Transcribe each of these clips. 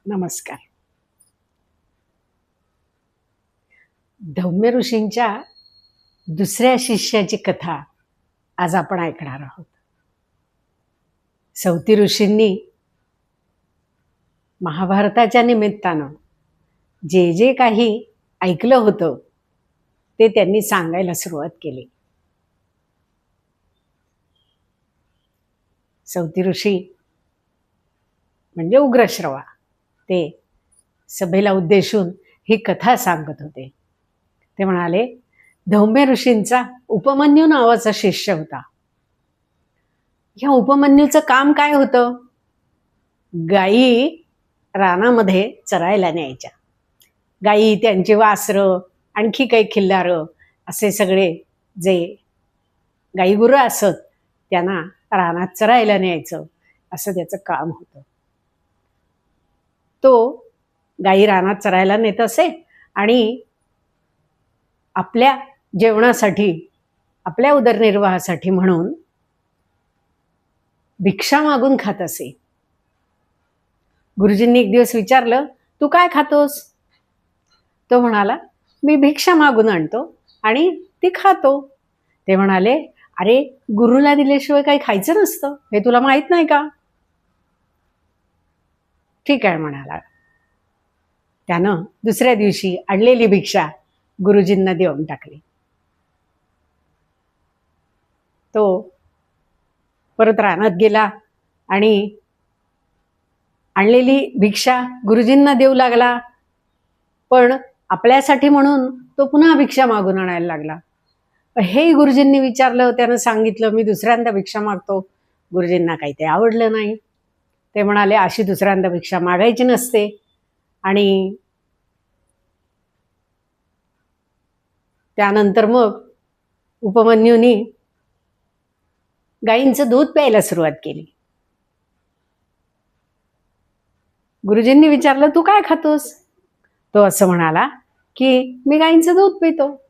नमस्कार. धौम्य ऋषींच्या दुसऱ्या शिष्याची कथा आज आपण ऐकणार आहोत. सौती ऋषींनी महाभारताच्या निमित्तानं जे जे काही ऐकलं होतं ते त्यांनी सांगायला सुरुवात केली. सौती ऋषी म्हणजे उग्रश्रवा, ते सभेला उद्देशून ही कथा सांगत होते. ते म्हणाले, धौम्य ऋषींचा उपमन्यू नावाचा शिष्य होता. ह्या उपमन्यूचं काम काय होतं? गायी रानामध्ये चरायला न्यायच्या. गायी, त्यांची वासरं, आणखी काही खिल्लारं, असे सगळे जे गाईगुरं असत त्यांना रानात चरायला न्यायचं, असं त्याचं काम होतं. तो गायी रानात चरायला नेत असे आणि आपल्या जेवणासाठी, आपल्या उदरनिर्वाहासाठी म्हणून भिक्षा मागून खात असे. गुरुजींनी एक दिवस विचारलं, तू काय खातोस? तो म्हणाला, मी भिक्षा मागून आणतो आणि ती खातो. ते म्हणाले, अरे, गुरुला दिल्याशिवाय काही खायचं नसतं, हे तुला माहित नाही का? ठीक आहे म्हणाला. त्यानं दुसऱ्या दिवशी आणलेली भिक्षा गुरुजींना देऊन टाकली. तो परत रानात गेला आणि आणलेली भिक्षा गुरुजींना देऊ लागला. पण आपल्यासाठी म्हणून तो पुन्हा भिक्षा मागून आणायला लागला. हे गुरुजींनी विचारलं, त्यानं सांगितलं, मी दुसऱ्यांदा भिक्षा मागतो. गुरुजींना काही ते आवडलं नाही. ते म्हणाले, अशी दुसऱ्यांदा भिक्षा मागायची नसते. आणि त्यानंतर मग उपमन्यूनी गायींचं दूध प्यायला सुरुवात केली. गुरुजींनी विचारलं, तू काय खातोस? तो असं म्हणाला की मी गायींचं दूध पितो.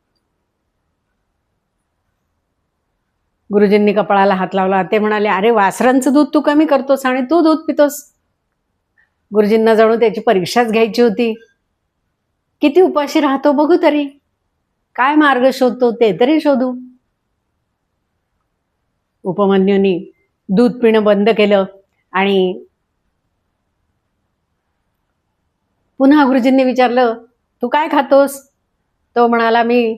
गुरुजींनी कपाळाला हात लावला. ते म्हणाले, अरे, वासरांचं दूध तू कमी करतोस आणि तू दूध पितोस. गुरुजींना जणू त्याची परीक्षाच घ्यायची होती. किती उपाशी राहतो बघू तरी, काय मार्ग शोधतो ते तरी शोधू. उपमन्यूनी दूध पिणं बंद केलं आणि पुन्हा गुरुजींनी विचारलं, तू काय खातोस? तो म्हणाला, मी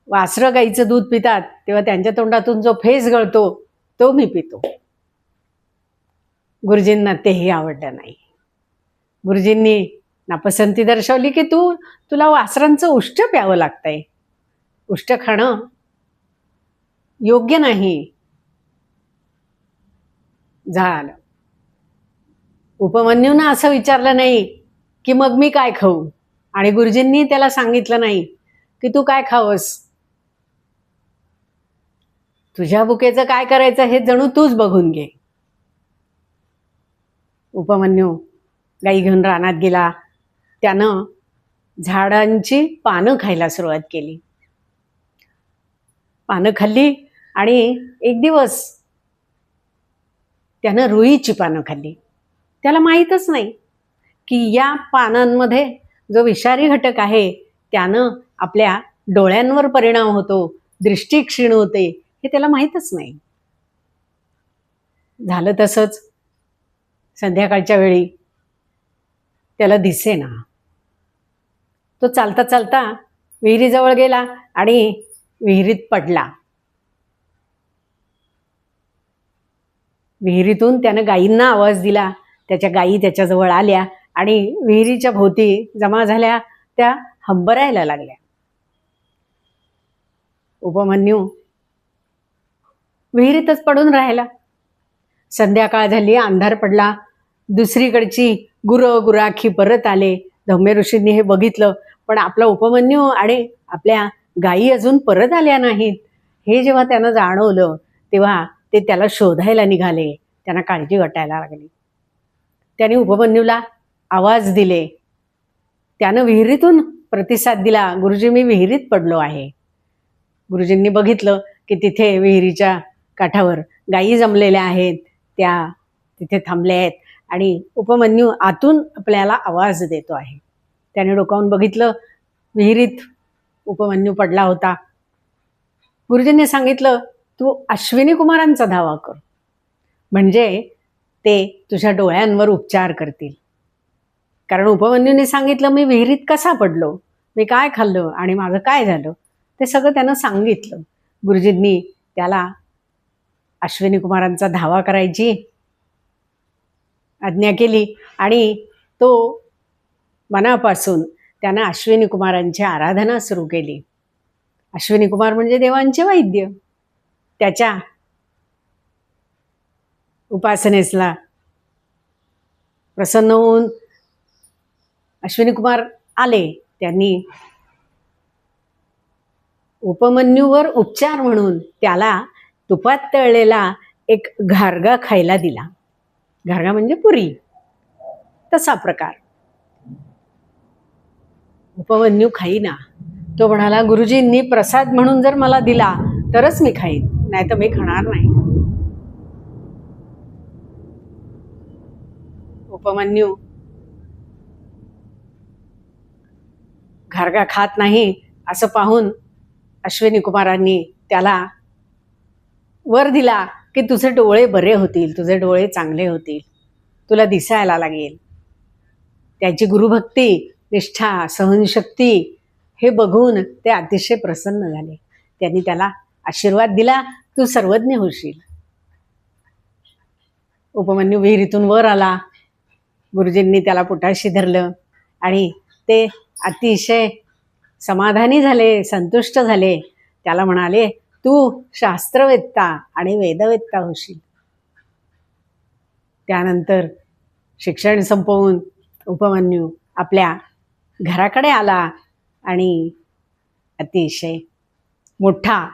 वासरं गाईचं दूध पितात तेव्हा त्यांच्या तोंडातून जो फेस गळतो तो मी पितो. गुरुजींना तेही आवडलं नाही. गुरुजींनी नापसंती दर्शवली की तुला वासरांचं उष्ट प्यावं लागतंय. उष्ट खाणं योग्य नाही. झालं. उपमन्यूनं असं विचारलं नाही की मग मी काय खाऊ, आणि गुरुजींनी त्याला सांगितलं नाही की तू काय खावस. तुझ्या भुकेचं काय करायचं हे जणू तूच बघून घे. उपमन्यू गाई घेऊन रानात गेला. त्यानं झाडांची पानं खायला सुरुवात केली. पानं खाल्ली आणि एक दिवस त्यानं रुईची पानं खाल्ली. त्याला माहीतच नाही की या पानांमध्ये जो विषारी घटक आहे त्यानं आपल्या डोळ्यांवर परिणाम होतो, दृष्टी क्षीण होते, हे त्याला माहीतच नाही. झालं तसंच संध्याकाळच्या वेळी त्याला दिसेना. तो चालता चालता विहिरीजवळ गेला आणि विहिरीत पडला. विहिरीतून त्यानं गायींना आवाज दिला. त्याच्या गायी त्याच्याजवळ आल्या आणि विहिरीच्या भोवती जमा झाल्या. त्या हंबरायला लागल्या. उपमन्यू विहिरीतच पडून राहिला. संध्याकाळ झाली, अंधार पडला. दुसरीकडची गुराखी परत आले. धौम्य ऋषींनी हे बघितलं, पण आपला उपमन्यू आणि आपल्या गायी अजून परत आल्या नाहीत. हे जेव्हा त्यानं जाणवलं तेव्हा ते त्याला शोधायला निघाले. त्यांना काळजी वाटायला लागली. त्याने उपमन्यूला आवाज दिले. त्यानं विहिरीतून प्रतिसाद दिला, गुरुजी, मी विहिरीत पडलो आहे. गुरुजींनी बघितलं की तिथे विहिरीच्या काठावर गायी जमलेल्या आहेत. त्या तिथे थांबल्या आहेत आणि उपमन्यू आतून आपल्याला आवाज देतो आहे. त्याने डोकावून बघितलं, विहिरीत उपमन्यू पडला होता. गुरुजींनी सांगितलं, तू अश्विनी कुमारांचा धावा कर, म्हणजे ते तुझ्या डोळ्यांवर उपचार करतील. कारण उपमन्यूने सांगितलं, मी विहिरीत कसा पडलो, मी काय खाल्लं आणि माझं काय झालं, ते सगळं त्यानं सांगितलं. गुरुजींनी त्याला अश्विनी कुमारांचा धावा करायची आज्ञा केली आणि तो मनापासून त्यानं अश्विनी कुमारांची आराधना सुरू केली. अश्विनी कुमार म्हणजे देवांचे वैद्य. त्याच्या उपासनेसला प्रसन्न होऊन अश्विनी कुमार आले. त्यांनी उपमन्यूवर उपचार म्हणून त्याला तुपात तळलेला एक घारगा खायला दिला. घारगा म्हणजे पुरी, तसा प्रकार. उपमन्यू खाईना. तो म्हणाला, गुरुजींनी प्रसाद म्हणून जर मला दिला तरच मी खाईन, नाही तर मी खाणार नाही. उपमन्यू घारगा खात नाही असं पाहून अश्विनी कुमारांनी त्याला वर दिला की तुझे डोळे बरे होतील, तुझे डोळे चांगले होतील, तुला दिसायला लागेल. त्याची गुरुभक्ती, निष्ठा, सहनशक्ती हे बघून ते अतिशय प्रसन्न झाले. त्यांनी त्याला आशीर्वाद दिला, तू सर्वज्ञ होशील. उपमन्यू विहिरीतून वर आला. गुरुजींनी त्याला पोटाशी धरलं आणि ते अतिशय समाधानी झाले, संतुष्ट झाले. त्याला म्हणाले, तू शास्त्रवेत्ता आणि वेदवेत्ता होशील. त्यानंतर शिक्षण संपवून उपमन्यू आपल्या घराकडे आला आणि अतिशय मोठा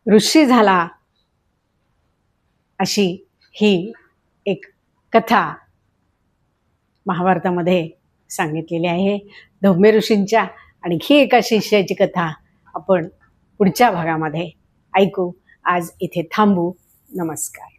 ऋषी झाला. अशी ही एक कथा महाभारतामध्ये सांगितलेली आहे. धौम्य ऋषींच्या आणखी एका शिष्याची कथा आपण पुढच्या भागामध्ये ऐकू. आज इथे थांबू. नमस्कार.